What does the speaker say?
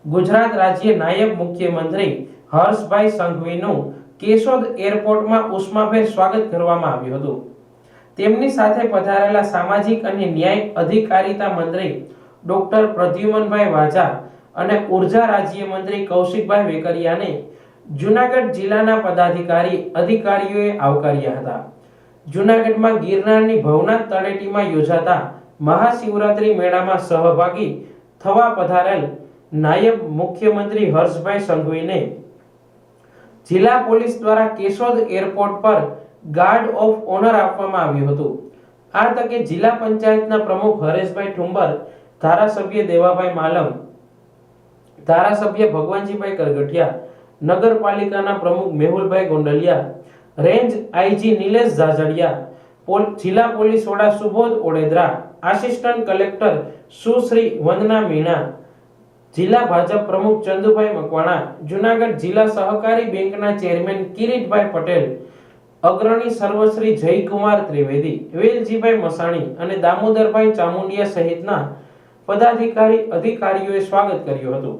ગુજરાત રાજ્ય નાયબ મુખ્યમંત્રી હર્ષભાઈ સંઘવીનું કેશોદ એરપોર્ટમાં ઉષ્માભેર સ્વાગત કરવામાં આવ્યું હતું। તેમની સાથે પધારેલા સામાજિક અને ન્યાય અધિકારીતા મંત્રી ડોક્ટર પ્રદ્યુમનભાઈ વાજા અને ઉર્જા રાજ્ય મંત્રી કૌશિકભાઈ વેકરિયાને જૂનાગઢ જિલ્લાના પદાધિકારી અધિકારીઓએ આવકાર્યા હતા। જૂનાગઢમાં ગિરનારની ભવનાથ તળેટીમાં યોજાતા મહાશિવરાત્રી મેળામાં સહભાગી થવા પધારેલ નાયબ મુખ્યમંત્રી હર્ષભાઈ સંઘવીને જિલ્લા પોલીસ દ્વારા કેશોદ એરપોર્ટ પર ગાર્ડ ઓફ ઓનર આપવામાં આવ્યું હતું। આ તકે જિલ્લા પંચાયતના પ્રમુખ હરેશભાઈ ઠુંબર, ધારાસભ્ય દેવાભાઈ માલમ, ધારાસભ્ય ભગવાનજીભાઈ કરગઠિયા, નગરપાલિકાના પ્રમુખ મેહુલભાઈ ગોંડલિયા, રેન્જ આઈજી નિલેશ ઝાઝડિયા, જિલ્લા પોલીસ વડા સુબોધ ઓડેદરા, આસિસ્ટન્ટ કલેક્ટર સુશ્રી વંદના મીણા, જિલ્લા ભાજપ પ્રમુખ ચંદુભાઈ મકવાણા, જૂનાગઢ જિલ્લા સહકારી બેંકના ચેરમેન કિરીટભાઈ પટેલ, અગ્રણી સર્વશ્રી જયકુમાર ત્રિવેદી, વેલજીભાઈ મસાણી અને દામોદરભાઈ ચામુંડિયા સહિતના પદાધિકારી અધિકારીઓએ સ્વાગત કર્યું હતું।